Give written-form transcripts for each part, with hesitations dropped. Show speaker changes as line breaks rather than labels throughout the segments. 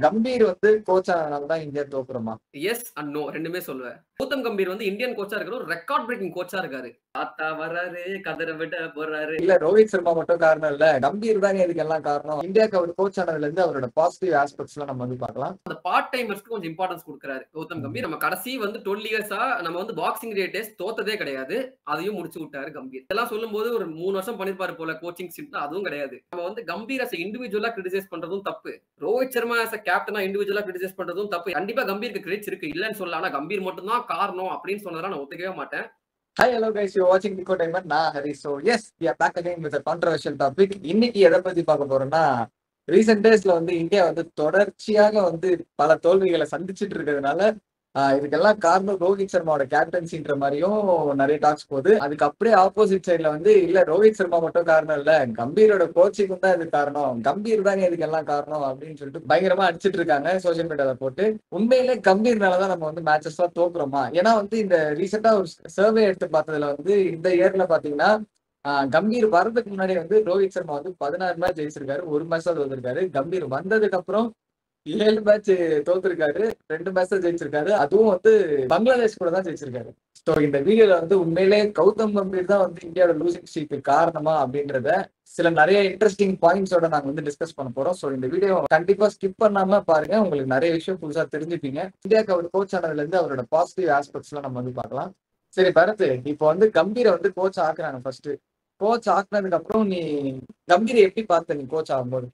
கம்பீர் வந்து கோச் ஆனனால தான் இந்தியா தோக்குறோமா?
எஸ் அண்ட் நோ 2மே சொல்லுவேன். கௌதம் கம்பீர் வந்து இந்தியன் கோச்சா இருக்காரு. ஒரு ரெக்கார்ட் பிரேக்கிங் கோச்சா இருக்காரு. தாத்தா வராரு, கதற விட போறாரு.
இல்ல ரோஹித் சர்மா மட்டும் காரணம் இல்ல. கம்பீர் தாங்க இதுக்கெல்லாம் காரணம். இந்தியாக்கு அவர் கோச் ஆனதுல இருந்து அவரோட பாசிட்டிவ் ஆஸ்பெக்ட்ஸ்லாம் நம்ம வந்து பார்க்கலாம்.
அந்த பார்ட் டைமர்ஸ்க்கு கொஞ்சம் இம்பார்ட்டன்ஸ் குடுக்குறாரு கௌதம் கம்பீர். நம்ம கடைசி வந்து 12 இயர்ஸா நம்ம வந்து பாக்ஸிங் டே டெஸ்ட் தோத்ததே கிடையாது. அதையும் முடிச்சு விட்டாரு கம்பீர். இதெல்லாம் சொல்லும்போது ஒரு 3 வருஷம் பண்ணிருப்பாரு போல கோச்சிங் ஸ்டிண்ட், அதுவும் கிடையாது. நம்ம வந்து கம்பீர் அஸ் இண்டிவிஜுவலா கிரிட்டிசைஸ் பண்றதும் தப்பு. ரோஹித் சர்மா அஸ் கேப்டனா இண்டிவிஜுவலா கிரிட்டிசைஸ் பண்றதும் தப்பு. கண்டிப்பா கம்பீருக்கு கிரெடிட்ஸ் இருக்கு. இல்லன்னு சொல்லல. ஆனா கம்பீர் மட்டும் தான் காரணம் அப்படின்னு சொன்னதெல்லாம் நான் ஒத்துக்கவே மாட்டேன்.
Hi, hello guys, you're watching Nico Timer. நான் Hari. So yes, we are back again with a controversial topic. இன்னைக்கு எதை பத்தி பார்க்க போறோம்னா, ரீசெண்ட் டேஸ்ல வந்து இந்தியா வந்து தொடர்ச்சியாக வந்து பல தோல்விகளை சந்திச்சுட்டு இருக்கிறதுனால இதுக்கெல்லாம் காரணம் ரோஹித் சர்மாவோட கேப்டன்சின்ற மாதிரியும் நிறைய டாக்ஸ் போகுது. அதுக்கு அப்படியே ஆப்போசிட் சைட்ல வந்து இல்ல ரோஹித் சர்மா மட்டும் காரணம் இல்ல, கம்பீரோட கோச்சிங்கும் தான் இது காரணம், கம்பீர் தாங்க இதுக்கெல்லாம் காரணம் அப்படின்னு சொல்லிட்டு பயங்கரமா அடிச்சிட்டு இருக்காங்க சோசியல் மீடியால போட்டு. உண்மையிலே கம்பீர்னாலதான் நம்ம வந்து மேட்சஸ் எல்லாம் தோக்குறோமா? ஏன்னா வந்து இந்த ரீசெண்டா ஒரு சர்வே எடுத்து பார்த்ததுல வந்து இந்த இயர்ல பாத்தீங்கன்னா கம்பீர் வர்றதுக்கு முன்னாடி வந்து ரோஹித் சர்மா வந்து 16 மேட்ச் ஜெயிச்சிருக்காரு, ஒரு மேட்ச் தான் தோத்துருக்காரு. கம்பீர் வந்ததுக்கு அப்புறம் 7 மேட்ச் தோத்துருக்காரு, 2 மேட்ச் தான் ஜெயிச்சிருக்காரு. அதுவும் வந்து பங்களாதேஷ் கூட தான் ஜெயிச்சிருக்காரு. ஸோ இந்த வீடியோல வந்து உண்மையிலே கௌதம் கம்பீர் தான் வந்து இந்தியாவோட லூசிங் ஸ்ட்ரீக்கு காரணமா அப்படின்றத சில நிறைய இன்ட்ரெஸ்டிங் பாயிண்ட்ஸோட நாங்க வந்து டிஸ்கஸ் பண்ண போறோம். ஸோ இந்த வீடியோ கண்டிப்பா ஸ்கிப் பண்ணாம பாருங்க, உங்களுக்கு நிறைய விஷயம் புதுசா தெரிஞ்சுப்பீங்க. இந்தியாவுக்கு அவர் கோச் ஆனதுல இருந்து அவரோட பாசிட்டிவ் ஆஸ்பெக்ட்ஸ் எல்லாம் நம்ம வந்து பார்க்கலாம். சரி பரத், இப்போ வந்து கம்பீரை வந்து கோச் ஆக்குறாங்க. ஃபர்ஸ்ட் கோச் ஆக்குனதுக்கு அப்புறம் நீ கம்பீரை எப்படி பார்த்த நீ கோச் ஆகும்போது?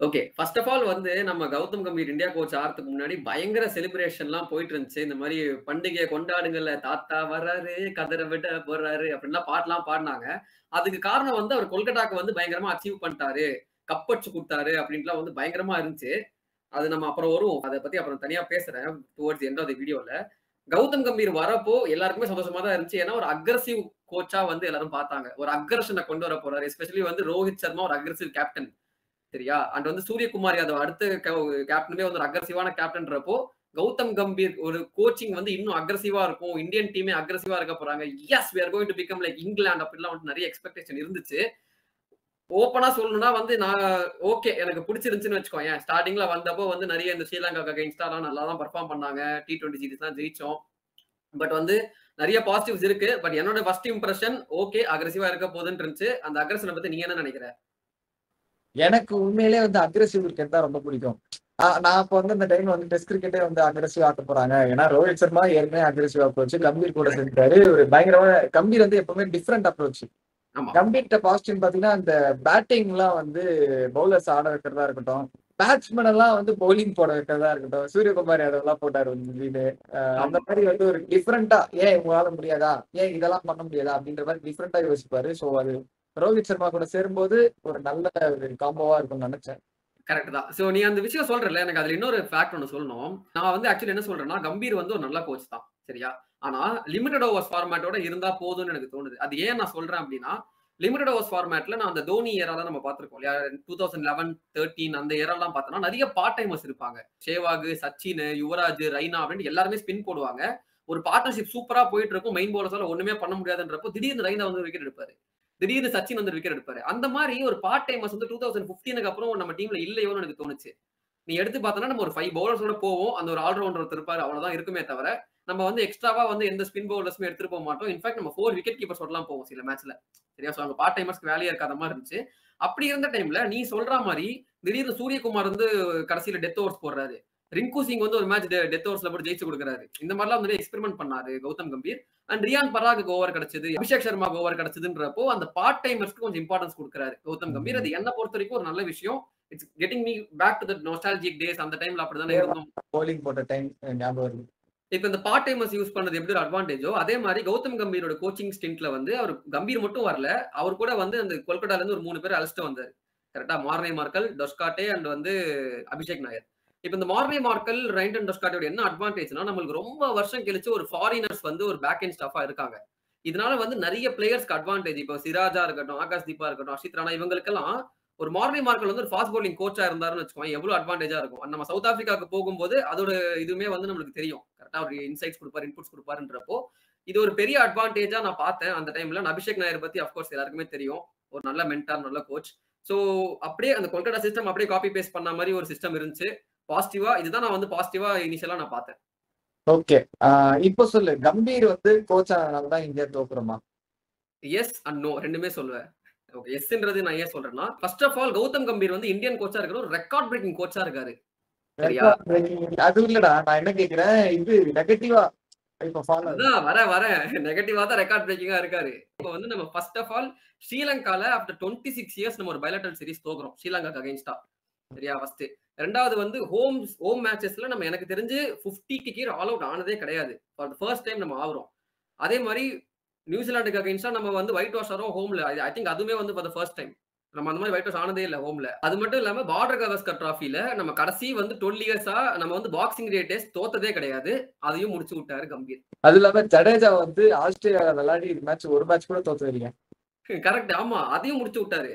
ஓகே. ஃபர்ஸ்ட் ஆஃப் ஆல் வந்து நம்ம கௌதம் கம்பீர் இந்தியா கோச் ஆறதுக்கு முன்னாடி பயங்கர செலிப்ரேஷன்லாம் போயிட்டு இருந்துச்சு. இந்த மாரி பண்டிகைய கொண்டாடுங்கள்ல, தாத்தா வராரு, கதற விட போறாரு அப்படின்லாம் பாட்டுலாம் பாடுனாங்க. அதுக்கு காரணம் வந்து அவர் கொல்கட்டாக்கு வந்து பயங்கரமா அச்சீவ் பண்ணிட்டாரு. கப் அடிச்சு குடுத்தாரு அப்படின்ட்டுலாம் வந்து பயங்கரமா இருந்துச்சு. அது நம்ம அப்புறம் வருவோம். அத பத்தி அப்புறம் தனியா பேசுறேன். டுவார்ட்ஸ் எண்ட் ஆஃப் தி வீடியோல. கௌதம் கம்பீர் வரப்போ எல்லாருக்குமே சந்தோஷமா தான் இருந்துச்சு. ஏன்னா ஒரு அக்ரெசிவ் கோச்சா வந்து எல்லாரும் பார்த்தாங்க. ஒரு அக்ரஷன கொண்டு வர போறாரு. எஸ்பெஷலி வந்து ரோஹித் சர்மா ஒரு அக்ரெசிவ் கேப்டன். சரியா? அண்ட் வந்து சூரியகுமார் யாதவ் அடுத்த கேப்டனுமே வந்து ஒரு அக்ரெசிவான கேப்டன்றப்போ, கௌதம் கம்பீர் ஒரு கோச்சிங் வந்து இன்னும் அக்ரெசிவா இருக்கும். இந்தியன் டீமே அக்ரெசிவா இருக்க போறாங்க. Yes we are going to become like England அப்படிலாம் வந்து நெறைய எக்ஸ்பெக்டேஷன் இருந்துச்சு. ஓப்பனா சொல்லணும்னா வந்து நான் ஓகே எனக்கு பிடிச்சிருந்துச்சுன்னு வச்சுக்கோயேன். ஸ்டார்ட்டிங்ல வந்தப்போ வந்து நெறைய இந்த ஸ்ரீலங்காக்கு அகைன்ஸ்டாலாம் நல்லா தான் பெர்ஃபார்ம் பண்ணாங்க. T20 சீரிஸ்லாம் ஜெயிச்சோம். பட் வந்து நெறைய பாசிட்டிவ்ஸ் இருக்கு. பட் என்னோட ஃபர்ஸ்ட் இம்ப்ரஷன் ஓகே அக்ரெசிவா இருக்க போதுன்னு இருந்துச்சு. அந்த அக்ரெஷன பத்தி நீங்க என்ன நெனைக்கிற?
எனக்கு உண்மையிலே வந்து அக்ரெசிவ் கிரிக்கெட் தான் ரொம்ப பிடிக்கும். நான் அப்ப வந்து அந்த டைம்ல வந்து டெஸ்ட் கிரிக்கெட்டே வந்து அக்ரெசிவ் ஆக்க போறாங்க. ஏன்னா ரோஹித் சர்மா ஏற்கனவே அக்ரெசிவ் அப்ரோச், கம்பீர் கூட செஞ்சாரு. ஒரு பயங்கரமான கம்பீர் வந்து எப்பவுமே டிஃப்ரெண்ட் அப்ரோச்.
ஆமா.
கம்பீர்ட்ட பாசிட்டிவ் பாத்தீங்கன்னா அந்த பேட்டிங் எல்லாம் வந்து பவுலர்ஸ் ஆட வைக்கிறதா இருக்கட்டும், பேட்ஸ்மேன் எல்லாம் வந்து பவுலிங் போட வைக்கிறதா இருக்கட்டும், சூரியகுமார் யாதவ் எல்லாம் போட்டாரு திடீர்னு. அந்த
ஆமா.
மாதிரி வந்து ஒரு டிஃப்ரெண்டா, ஏன் உங்களால முடியாதா, ஏன் இதெல்லாம் பண்ண முடியாதா அப்படின்ற மாதிரி டிஃப்ரெண்டா யோசிப்பாரு. ஸோ அது ரோஹித் சர்மா கூட சேரும்போது ஒரு நல்ல ஒரு காம்போவா இருக்கும்னு நினைச்சேன்.
கரெக்ட் தான். சோ நீ அந்த விஷயம் சொல்றல்ல, எனக்கு அதுல இன்னொரு ஃபேக்ட் ஒண்ணு சொல்லணும். நான் வந்து ஆக்சுவலி என்ன சொல்றேன்னா, கம்பீர் வந்து ஒரு நல்ல கோச் தான். சரியா? ஆனா லிமிட்டட் ஓவர்ஸ் ஃபார்மேட்டோட இருந்தா போதும்னு எனக்கு தோணுது. அது ஏன் நான் சொல்றேன் அப்டின்னா, லிமிட்டட் ஓவர்ஸ் ஃபார்மேட்ல நான் அந்த தோனி ஏராலாம் நம்ம பார்த்திருக்கோம் இல்லையா? 2011, 13 அந்த ஏராலாம் பார்த்தோம்னா, நெறைய பார்ட் டைமர்ஸ் இருப்பாங்க. சேவாக், சச்சின், யுவராஜ், ரெய்னா அப்டின்னு எல்லாருமே ஸ்பின் போடுவாங்க. ஒரு பார்ட்னர்ஷிப் சூப்பரா போயிட்டு இருக்கும். மெயின் பவுலர்ஸால ஒண்ணுமே பண்ண முடியாதுன்றப்போ, திடீர்னு ரெய்னா வந்து விக்கெட் எடுப்பாரு. திடீர்னு சச்சின் வந்து விக்கெட் எடுப்பாரு. அந்த மாரி ஒரு பார்ட் டைமர்ஸ் வந்து 2015க்கு அப்புறம் நம்ம டீம்ல இல்லையோன்னு எனக்கு தோணுச்சு. நீ எடுத்து பார்த்தனா நம்ம ஒரு 5 பவுலர்ஸோட போவோம். அந்த ஒரு ஆல்ரவுண்டர் ஒருத்தர் இருப்பாரு. அவ்வளவுதான் இருக்குமே தவிர, நம்ம வந்து எக்ஸ்ட்ராவா வந்து எந்த ஸ்பின் பவுலர்ஸுமே எடுத்துட்டு போ மாட்டோம். இன்ஃபாக்ட் நம்ம 4 விக்கெட் கீப்பர்ஸோடலாம் போவோம் சில மேட்ச்ல. சரியா? சோ அங்க பார்ட் டைமர்ஸ்க்கு வேலையே இருக்காத மாரி இருந்துச்சு. அப்படி இருந்த டைம்ல நீ சொல்ற மாரி திடீர்னு சூரியகுமார் வந்து கடைசியில டெத் ஓவர்ஸ் போடுறாரு. ரிங்கு சிங் வந்து ஒரு மேட்ச் டெத் ஓவர்ஸ்ல போட்டு ஜெயிச்சு குடுக்குறாரு. இந்த மாரிலாம் வந்து எக்ஸ்பெரிமென்ட் பண்ணாரு கௌதம் கம்பீர். அண்ட் ரியான் பராக்கு ஓவர் கிடைச்சது. அபிஷேக் சர்மாக்கு ஓவர் கிடைச்சதுன்றப்போ அந்த பார்ட் டைமர்ஸ்க்கு கொஞ்சம் இம்பார்ட்டன்ஸ் குடுக்குறாரு கௌதம் கம்பீர். அது என்ன பொறுத்தவரைக்கும் ஒரு நல்ல விஷயம். It's getting me back to the nostalgic days. அந்த டைம்ல அப்படிதானே இருந்தோம்.
பவுலிங் போட்ட டைம் ஞாபகம் வருது.
இப்ப இந்த பார்ட் டைமர்ஸ் யூஸ் பண்ணது எப்படி ஒரு அட்வான்டேஜோ, அதே மாரி கௌதம் கம்பீரோட கோச்சிங் ஸ்டிண்ட்ல வந்து அவர் கம்பீர் மட்டும் வரல. அவர் கூட வந்து அந்த கொல்கட்டால இருந்து ஒரு 3 பேர அழைச்சுட்டு வந்தாரு. கரெக்ட்டா? மார்னே மார்க்கல், டொஸ்காட்டே அண்ட் வந்து அபிஷேக் நாயர். இப்ப இந்த மார்னே மார்க்கல், ரெய்டன் டொஸ்காட்டோட என்ன அட்வான்டேஜ்னா, நம்மளுக்கு ரொம்ப வருஷம் கழிச்சு ஒரு ஃபாரினர்ஸ் வந்து ஒரு பேக் எண்ட் ஸ்டாஃபா இருக்காங்க. இதனால வந்து நெறைய பிளேயர்ஸ்க்கு அட்வான்டேஜ். இப்போ சிராஜா இருக்கட்டும், ஆகாஷ் தீப்பா இருக்கட்டும், அர்ஷித் ராணா இவங்களுக்கெல்லாம் ஒரு மார்னே மார்க்கல் வந்து ஒரு ஃபாஸ்ட் பவுலிங் கோச்சா இருந்தாருன்னு வச்சுக்கோங்க, எவ்வளவு அட்வான்டேஜா இருக்கும். நம்ம சவுத் ஆப்பிரிக்காவுக்கு போகும்போது அதோட இதுவுமே வந்து நம்மளுக்கு தெரியும். கரெக்ட்டா ஒரு இன்சைட்ஸ் குடுப்பாரு, இன்புட்ஸ் குடுப்பாருன்றப்போ, இது ஒரு பெரிய அட்வான்டேஜா நான் பார்த்தேன் அந்த டைம்ல. அபிஷேக் நாயர் பத்தி ஆஃப் கோர்ஸ் எல்லாருக்குமே தெரியும். ஒரு நல்ல மென்டார், நல்ல கோச். சோ அப்படியே அந்த கொல்கட்டா சிஸ்டம் அப்படியே காப்பி பேஸ்ட் பண்ண மாரி ஒரு சிஸ்டம் இருந்துச்சு. பாசிட்டிவா இதுதான் நான் வந்து பாசிட்டிவா இனிஷியலா நான் பார்த்தேன்.
ஓகே. இப்போ சொல்லு. கம்பீர் வந்து கோச் ஆனதுனால தான் இந்தியா தோக்குறோமா?
எஸ் அண்ட் நோ 2மே சொல்லுவேன். ஓகே. எஸ்ன்றது நான் ஏன் சொல்றேன்னா, first of all Gautam Gambhir வந்து இந்தியன் கோச்சா இருக்கிற ஒரு ரெக்கார்ட் பிரேக்கிங் கோச்சா இருக்காரு. சரியா?
ரெக்கார்ட் பிரேக்கிங் அது இல்லடா. நான் என்ன கேட்கிறேன், இது நெகட்டிவா இப்ப ஃபாலோ ஆகுது.
அதுதான் வரேன். நெகட்டிவா தான் ரெக்கார்ட் பிரேக்கிங்கா இருக்காரு. இப்போ வந்து நம்ம ஃபர்ஸ்ட் ஆஃப் ஆல் ஸ்ரீலங்கால ஆஃப்டர் 26 இயர்ஸ் நம்ம ஒரு பைலேட்டரல் சீரிஸ் தோக்குறோம். ஸ்ரீலங்காக்கு அகைன்ஸ்டா. சரியா? ஃபர்ஸ்ட். 2வது வந்து ஹோம் மேட்சஸ்ல நம்ம எனக்கு தெரிஞ்சு 50க்கு கீழ ஆல் அவுட் ஆனதே கிடையாது. ஃபார் தி ஃபர்ஸ்ட் டைம் நம்ம ஆகுறோம். அதே மாரி நியூசிலாந்துக்கு அகைன்ஸ்டா நம்ம வந்து ஒயிட் வாஷ் ஆறோம் ஹோம்ல. ஐ திங்க் அதுவுமே வந்து ஃபார் தி ஃபர்ஸ்ட் டைம். நம்ம அந்த மாரி ஒயிட் வாஷ் ஆனதே இல்ல ஹோம்ல. அது மட்டும் இல்லாம பார்டர் கவாஸ்கர் டிராஃபில நம்ம கடைசி வந்து 12 இயர்ஸா நம்ம வந்து பாக்ஸிங் டே டெஸ்ட் தோத்ததே கிடையாது. அதையும் முடிச்சு விட்டாரு கம்பீர்.
அது இல்லாம ஜடேஜா வந்து ஆஸ்திரேலியால விளையாடி ஒரு மேட்ச் கூட தோத்தது இல்லையா?
கரெக்ட். ஆமா. அதையும் முடிச்சு விட்டாரு.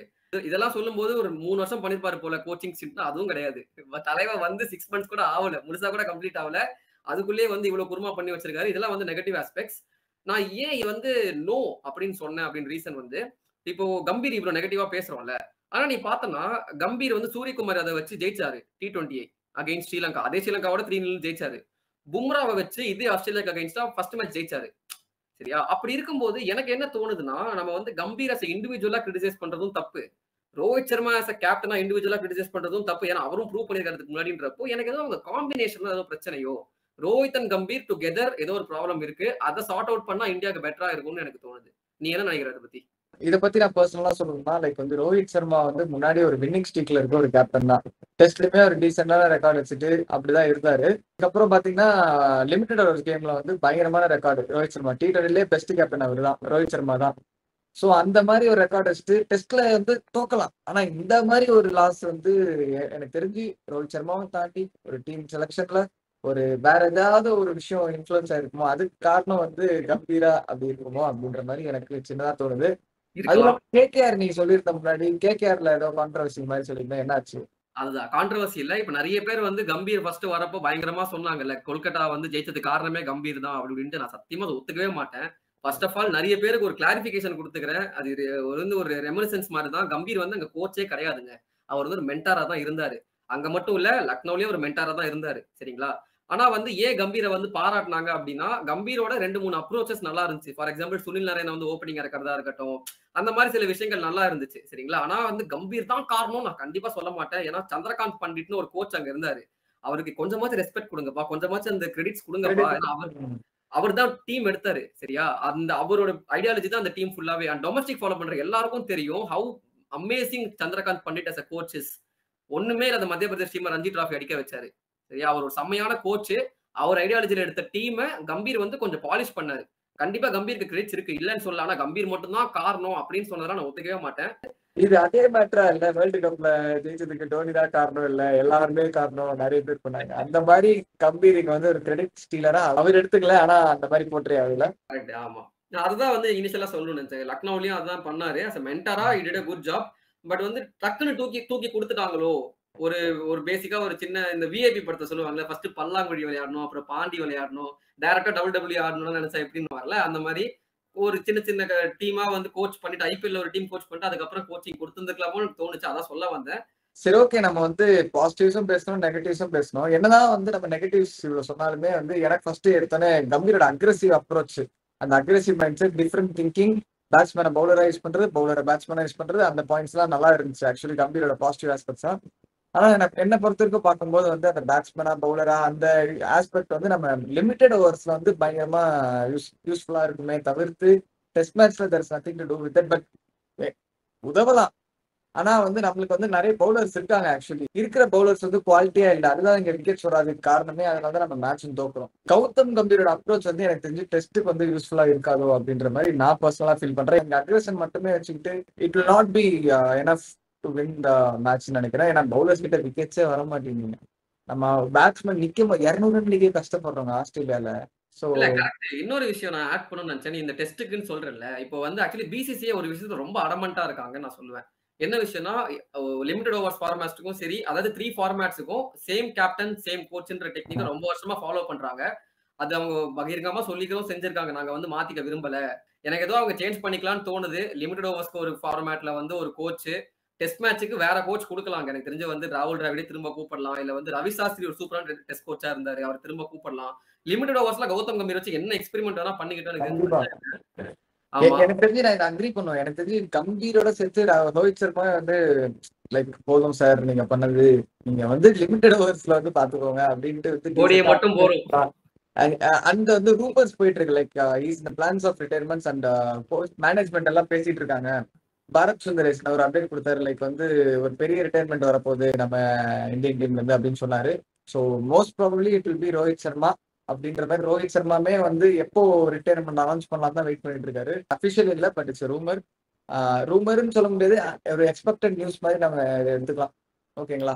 இதெல்லாம் சொல்லும்போது ஒரு 3 வருஷம் பண்ணிருப்பாரு போல கோச்சிங் ஸ்டிண்ட். அதுவும் கிடையாது. தலைவன் வந்து 6 மந்த்ஸ் கூட ஆவல. முழுசா கூட கம்ப்ளீட் ஆவல. அதுக்குள்ளேயே வந்து இவ்வளவு குருமா பண்ணி வச்சிருக்காரு. இதெல்லாம் வந்து நெகட்டிவ் ஆஸ்பெக்ட்ஸ். நான் ஏன் வந்து நோ அப்படின்னு சொன்னேன் அப்படின்னு ரீசன் வந்து, இப்போ கம்பீர் இவ்வளவு நெகட்டிவா பேசுறோம்ல. ஆனா நீ பார்த்தனா, கம்பீர் வந்து சூரியகுமார் யாதவ வச்சு ஜெயிச்சாரு. T20 against Sri Lanka. அதே ஸ்ரீலங்காவோட 3-0 ஜெயிச்சாரு. பும்ராவ வச்சு இதே ஆஸ்திரேலியாக்கு அகைன்ஸ்டா ஃபர்ஸ்ட் மேட்ச் ஜெயிச்சாரு. சரியா? அப்படி இருக்கும்போது எனக்கு என்ன தோணுதுன்னா, நம்ம வந்து கம்பீர் அஸ் எ இண்டிவிஜுவலா கிரிட்டிசைஸ் பண்றதும் தப்பு. ரோஹித் சர்மா அஸ் எ கேப்டனா இண்டிவிஜுவலா கிரிட்டிசைஸ் பண்றதும் தப்பு. ஏன்னா அவரும் ப்ரூவ் பண்ணியிருக்காரு இதுக்கு முன்னாடின்றப்போ, எனக்கு ஏதோ அவங்க காம்பினேஷன்ல ஏதோ பிரச்சனையோ, ரோஹித் அண்ட் கம்பீர் டுகெதர் ஏதோ ஒரு ப்ராப்ளம் இருக்கு. அத சார்ட் அவுட் பண்ணா இந்தியாக்கு பெட்டரா இருக்கும்னு எனக்கு தோணுது. நீ என்ன நினைக்கிற அத பத்தி?
இத பத்தி நான் பெர்சனலா சொல்லணும்னா, லைக் வந்து ரோஹித் சர்மா வந்து முன்னாடி ஒரு வின்னிங் ஸ்ட்ரீக்ல இருக்க ஒரு கேப்டன் தான். டெஸ்ட்லயுமே ஒரு டீசென்டான ரெக்கார்ட் வச்சுட்டு அப்படிதான் இருந்தாரு. அதுக்கப்புறம் பாத்தீங்கன்னா, லிமிடெட் ஓவர்ஸ் கேம்ல வந்து பயங்கரமான ரெக்கார்டு ரோஹித் சர்மா. T20லயே பெஸ்ட் கேப்டன் அவர்தான். ரோஹித் சர்மா தான். சோ அந்த மாதிரி ஒரு ரெக்கார்ட் வச்சுட்டு டெஸ்ட்ல வந்து தோக்கலாம். ஆனா இந்த மாதிரி ஒரு லாஸ் வந்து எனக்கு தெரிஞ்சு ரோஹித் சர்மாவும் தாண்டி ஒரு டீம் செலக்ஷன்ல ஒரு வேற ஏதாவது ஒரு விஷயம் இன்ஃப்ளூயன்ஸ் ஆயிருக்குமோ, அதுக்கு காரணம் வந்து கம்பீரா அப்படி இருக்குமோ அப்படின்ற மாதிரி எனக்கு சின்னதா தோணுது. அதுல
இருக்கலாம்.
கேகேஆர் நீங்க சொல்லியிருந்த முன்னாடி கேகேஆர்ல ஏதோ கான்ட்ரவர்சி மாதிரி சொல்லியிருந்தேன். என்னாச்சு?
அதுதான் கான்ட்ரோவர்சி இல்ல. இப்ப நெறைய பேர் வந்து கம்பீர் ஃபர்ஸ்ட் வரப்போ பயங்கரமா சொன்னாங்கல்ல. கொல்கத்தா வந்து ஜெயிச்சதுக்கு காரணமே கம்பீர் தான் அப்படி இப்படின்ட்டு நான் சத்தியமா அத ஒத்துக்கவே மாட்டேன். ஃபர்ஸ்ட் ஆஃப் ஆல் நெறைய பேருக்கு ஒரு கிளாரிஃபிகேஷன் குடுத்துக்கிறேன். அது ஒரு ரெமினிசன்ஸ் மாரி தான். கம்பீர் வந்து அங்க கோச்சே கிடையாதுங்க. அவர் வந்து ஒரு மென்டாரா தான் இருந்தாரு. அங்க மட்டும் இல்ல, லக்னோலயும் ஒரு மென்டாரா தான் இருந்தாரு. சரிங்களா? ஆனா வந்து ஏன் கம்பீர வந்து பாராட்டுனாங்க அப்டின்னா, கம்பீரோட 2, 3 அப்ரோச்சஸ் நல்லா இருந்துச்சு. ஃபார் எக்ஸாம்பிள் சுனில் நரேன வந்து ஓப்பனிங் இறக்குறதா இருக்கட்டும். அந்த மாரி சில விஷயங்கள் நல்லா இருந்துச்சு. சரிங்களா? ஆனா வந்து கம்பீர் தான் காரணம்னு நான் கண்டிப்பா சொல்ல மாட்டேன். ஏன்னா சந்திரகாந்த் பண்டிட்ன்னு ஒரு கோச் அங்க இருந்தாரு. அவருக்கு கொஞ்சமாச்சும் ரெஸ்பெக்ட் குடுங்கப்பா. கொஞ்சமாச்சும் அந்த கிரெடிட்ஸ் குடுங்கப்பா.
கிரெடிட்.
ஏன்னா அவர் தான் டீம் எடுத்தாரு. சரியா? அந்த அவரோட ஐடியாலஜி தான் அந்த டீம் ஃபுல்லாவே. அண்ட் டொமஸ்டிக் ஃபாலோ பண்ற எல்லாருக்கும் தெரியும். How amazing Chandrakant Pandit as a coach is. ஒண்ணுமே இல்ல அந்த மத்திய பிரதேஷ் டீம ரஞ்சி டிராஃபி அடிக்க வச்சாரு. சரியா? அவர் ஒரு செம்மையான கோச். அவர் ஐடியாலஜில எடுத்த டீம கம்பீர் வந்து கொஞ்சம் பாலிஷ் பண்ணாரு. கண்டிப்பா கம்பீருக்கு கிரெடிட்ஸ் இருக்கு. இல்லன்னு சொல்லல. ஆனா கம்பீர் மட்டும் தான் காரணம் அப்படின்னு சொன்னதெல்லாம் நான் ஒத்துக்கவே மாட்டேன்.
இது அதே மேட்டரா இல்ல வேர்ல்டு கப்ல ஜெயிச்சதுக்கு டோனி தான் காரணம் இல்ல எல்லாருமே காரணம் நிறைய பேர் பண்ணாங்க. அந்த மாதிரி கம்பீருக்கு வந்து ஒரு கிரெடிட் ஸ்டீலரா அவர் எடுத்துக்கல. ஆனா அந்த மாதிரி போற்றே ஆகல.
கரெக்ட். ஆமா. நான் அதுதான் வந்து இனிஷியலா சொல்லணும்னு நெனச்சேன். லக்னோலயும் அதுதான் பண்ணாரு. அஸ் எ மென்டாரா he did a good job. But வந்து டக்குன்னு தூக்கி தூக்கி குடுத்துட்டாங்களோ! ஒரு ஒரு பேசிக்கா ஒரு சின்ன இந்த விஐபி படத்த சொல்லுவாங்கல்ல. ஃபர்ஸ்ட் பல்லாங்குழி விளையாடணும். அப்புறம் பாண்டி விளையாடணும். டைரக்ட்டா WWE ஆடணும்னு நெனச்சா எப்படின்னுவாங்கல்ல. அந்த மாரி ஒரு சின்ன சின்ன டீமா வந்து கோச் பண்ணிட்டு ஐபிஎல்ல ஒரு டீம் கோச் பண்ணிட்டு அதுக்கப்புறம் கோச்சிங் குடுத்திருந்திருக்கலாமோன்னு தோணுச்சு. அதான் சொல்ல வந்தேன்.
சரி, ஓகே. நம்ம வந்து பாசிட்டிவ்ஸும் பேசணும், நெகட்டிவ்ஸும் பேசணும். என்னதான் வந்து நம்ம நெகட்டிவ்ஸ் இவ்வளவு சொன்னாலுமே வந்து எனக்கு ஃபர்ஸ்ட் எடுத்தோனே கம்பீரோட அக்ரெசிவ் அப்ரோச், அந்த aggressive mindset, different thinking, பேட்ஸ்மேனை பவுலரா யூஸ் பண்றது, பவுலரை பேட்ஸ்மேனா யூஸ் பண்றது, அந்த பாயிண்ட்ஸ் எல்லாம் நல்லா இருந்துச்சு. ஆக்சுவலி கம்பீரோட பாசிட்டிவ் ஆஸ்பெக்ட்ஸ் தான். ஆனா எனக்கு என்ன பொறுத்த வரைக்கும் பார்க்கும்போது வந்து அந்த பேட்ஸ்மேனா பவுலரா அந்த ஆஸ்பெக்ட் வந்து நம்ம லிமிடெட் ஓவர்ஸ்ல வந்து பயங்கரமா யூஸ்ஃபுல்லா இருக்குமே தவிர்த்து டெஸ்ட் மேட்ச்ல there is nothing to do with it. But உதவலாம். ஆனா வந்து நம்மளுக்கு வந்து நிறைய பவுலர்ஸ் இருக்காங்க. ஆக்சுவலி இருக்கிற பவுலர்ஸ் வந்து குவாலிட்டியா இல்ல. அதுதான் இங்க விக்கெட் வராதுக்கு காரணமே. அதனால தான் நம்ம மேட்ச் தோக்குறோம். கௌதம் கம்பீரோட அப்ரோச் வந்து எனக்கு தெரிஞ்சு டெஸ்ட்டுக்கு வந்து யூஸ்ஃபுல்லா இருக்காதோ அப்படின்ற மாதிரி நான் பர்சனலா ஃபீல் பண்றேன். எங்க அக்ரஷன் மட்டுமே வச்சுக்கிட்டு it will not be enough to win the match நினைக்கிறேன். ஏன்னா பவுலர்ஸ் கிட்ட விக்கெட்ஸே வர மாட்டேங்குது. நம்ம பேட்ஸ்மேன் நிக்க 200 ரன் நிக்க கஷ்டப்படுறோங்க ஆஸ்திரேலியால. சோ
இல்ல கரெக்ட். இன்னொரு விஷயம் நான் ஆட் பண்ணணும்னு நெனச்சேன். நீ இந்த டெஸ்ட்டுக்குன்னு சொல்றல்ல. இப்போ வந்து ஆக்சுவலி பிசிசிஐ ஒரு விஷயத்துல ரொம்ப அடமன்ட்டா இருக்காங்கன்னு நான் சொல்லுவேன். என்ன விஷயம்னா, லிமிட்டட் ஓவர்ஸ் ஃபார்மேட்ஸ்க்கும் சரி, அதாவது 3 ஃபார்மேட்ஸ்க்கும் சேம் கேப்டன், சேம் கோச்ன்ற டெக்னிக்க ரொம்ப வருஷமா ஃபாலோ பண்றாங்க. அது அவங்க பகிரங்கமா சொல்லிக்கவும் செஞ்சிருக்காங்க. நாங்க வந்து மாத்திக்க விரும்பல. எனக்கு ஏதோ அவங்க சேஞ்ச் பண்ணிக்கலாம்னு தோணுது. லிமிட்டட் ஓவர்ஸ்க்கு ஒரு ஃபார்மேட்ல வந்து ஒரு கோச், டெஸ்ட் மேட்ச்சுக்கு வேற கோச் கொடுக்கலாங்க. எனக்கு தெரிஞ்சு வந்து ராகுல் டிராவிடே திரும்ப கூப்பிடலாம். இல்ல வந்து ரவி சாஸ்திரி ஒரு சூப்பரான டெஸ்ட் கோச்சா இருந்தாரு. அவர் திரும்ப கூப்பிடலாம். லிமிடெட் ஓவர்ஸ்ல கௌதம் கம்பீர் வச்சு என்ன எக்ஸ்பெரிமெண்ட் வேணா பண்ணிக்கிட்டோம் எனக்கு
கண்டிப்பா.
தெரிஞ்சு. ஆமா.
எனக்கு தெரிஞ்சு நான் இதை அக்ரி பண்ணுவேன். எனக்கு தெரிஞ்சு கம்பீரோட சேர்த்து ரோஹித் சர்மா வந்து லைக் போதும் சார் நீங்க பண்ணது, நீங்க வந்து லிமிடெட் ஓவர்ஸ்ல வந்து பாத்துக்கோங்க அப்படின்ட்டு வந்து
ஓடியை மட்டும் போறோம்.
அந்த வந்து ரூமர்ஸ் போயிட்டு இருக்கு. Like is the plans of retirements and management எல்லாம் பேசிட்டு இருக்காங்க. பாரத் சுந்தரேஷன் ஒரு அப்டேட் கொடுத்தாரு. லைக் வந்து ஒரு பெரிய ரிட்டையர்மெண்ட் வரப்போகுது நம்ம இந்தியன் டீம்ல இருந்து அப்படின்னு சொன்னாரு. So most probably it will be Rohit Sharma அப்படின்ற மாதிரி. ரோஹித் சர்மாவே வந்து எப்போ ரிட்டையர்மெண்ட் அனௌன்ஸ் பண்ணலாம் தான் வெயிட் பண்ணிட்டு இருக்காரு. அபிஷியல் இல்லை, பட் இட்ஸ் ரூமர். ரூமர்னு சொல்ல முடியாது, ஒரு எக்ஸ்பெக்டட் நியூஸ் மாதிரி நம்ம இதை எடுத்துக்கலாம். ஓகேங்களா?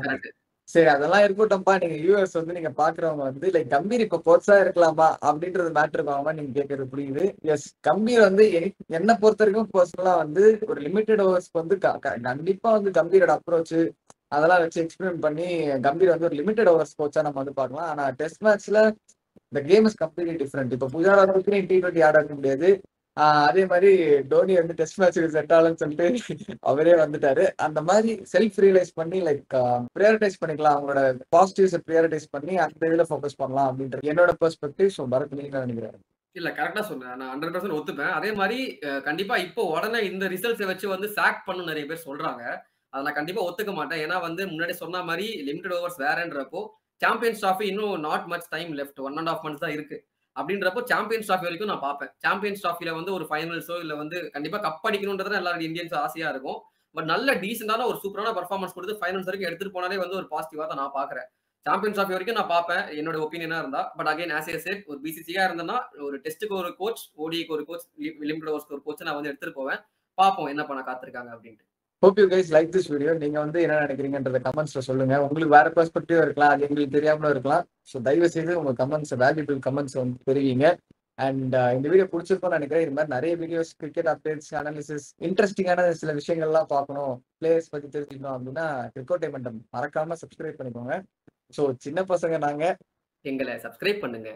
சரி, அதெல்லாம் இருக்கட்டும்ப்பா. நீங்க யூஎஸ் வந்து நீங்க பாக்குறவங்க வந்து லைக் கம்பீர் இப்ப கோச்சா இருக்கலாமா அப்படின்றது மேட்டர் ஆகாம நீங்க கேட்கறது புரியுது. எஸ், கம்பீர் வந்து என்ன பொறுத்த வரைக்கும் பர்சனலா வந்து ஒரு லிமிடெட் ஓவர்ஸ்க்கு வந்து கண்டிப்பா வந்து கம்பீரோட அப்ரோச் அதெல்லாம் வச்சு எக்ஸ்பிளைன் பண்ணி கம்பீர் வந்து ஒரு லிமிடெட் ஓவர்ஸ் கோச்சா நம்ம வந்து பார்க்கலாம். ஆனா டெஸ்ட் மேட்ச்ல இந்த கேம் இஸ் கம்ப்ளீட்லி டிஃப்ரெண்ட். இப்ப புஜாரா வந்து T20 ஆட முடியாது. அதே மாதிரி டோனி வந்து டெஸ்ட் மேட்சுக்கு செட் ஆகலன்னு சொல்லிட்டு அவரே வந்துட்டாரு. அந்த மாதிரி செல்ஃப் ரியலைஸ் பண்ணி லைக் ப்ரியாரிட்டைஸ் பண்ணிக்கலாம், அவங்களோட பாசிட்டிவ்ஸை ப்ரியாரிட்டைஸ் பண்ணி அந்த இதுல ஃபோக்கஸ் பண்ணலாம் அப்படின்றது என்னோட பெர்ஸ்பெக்டிவ். ஸோ பரத் நீங்க என்ன நினைக்கிறேன்?
இல்ல கரெக்டா சொன்னேன். நான் 100% ஒத்துப்பேன். அதே மாதிரி கண்டிப்பா இப்போ உடனே இந்த ரிசல்ட்ஸை வச்சு வந்து சாக் பண்ண நிறைய பேர் சொல்றாங்க. அதை நான் கண்டிப்பா ஒத்துக்க மாட்டேன். ஏன்னா வந்து முன்னாடி சொன்ன மாதிரி லிமிடெட் ஓவர்ஸ் வேறன்றப்போ சாம்பியன்ஸ் டிராஃபி இன்னும் not much time left, 1.5 months தான் இருக்கு. அப்படின்றப்போ சாம்பியன்ஸ் டிராஃபி வரைக்கும் நான் பார்ப்பேன். சாம்பியன்ஸ் டிராஃபில வந்து ஒரு ஃபைனல்ஸோ இல்ல வந்து கண்டிப்பா கப் அடிக்கணும்ன்றது எல்லாரும் இந்தியன்ஸ் ஆசையா இருக்கும். பட் நல்ல டீசென்டான ஒரு சூப்பரான பெர்ஃபார்மன்ஸ் கொடுத்து ஃபைனல்ஸ் வரைக்கும் எடுத்துட்டு போனாலே வந்து ஒரு பாசிட்டிவா தான் நான் பார்க்குறேன். சாம்பியன்ஸ் டிராஃபி வரைக்கும் நான் பார்ப்பேன், என்னோட ஒப்பீனியனா இருந்தா. But again as a set, ஒரு பிசிசியா இருந்தேன்னா ஒரு டெஸ்ட்டுக்கு ஒரு கோச், ஓடிக்கு ஒரு கோச், லிமிடெட் ஓவர்ஸ்க்கு ஒரு கோச் நான் வந்து எடுத்துட்டு போவேன். பார்ப்போம் என்ன பண்ண காத்திருக்காங்க அப்படின்ட்டு.
Hope you guys like this video. நீங்க வந்து என்ன நினைக்கிறீங்கன்றத கமெண்ட்ஸ்ல சொல்லுங்க. உங்களுக்கு வேற பெர்ஸ்பெக்டிவ் இருக்கலாம், அது எங்களுக்கு தெரியாமலும் இருக்கலாம். ஸோ தயவு செய்து உங்க கமெண்ட்ஸ், வேல்யூபிள் கமெண்ட்ஸ் வந்து தெரிவிங்க. அண்ட் இந்த வீடியோ பிடிச்சிருக்கும்னு நினைக்கிறேன். இது மாதிரி நிறைய வீடியோஸ், கிரிக்கெட் அப்டேட்ஸ், அனாலிசிஸ், இன்ட்ரெஸ்டிங்கான சில விஷயங்கள்லாம் பார்க்கணும், பிளேயர்ஸ் பத்தி தெரிஞ்சுக்கணும் அப்படின்னா கிரிக்கோட்டை மன்றம் மறக்காம சப்ஸ்கிரைப் பண்ணிக்கோங்க. ஸோ சின்ன பசங்க நாங்க,
எங்களை சப்ஸ்கிரைப் பண்ணுங்க.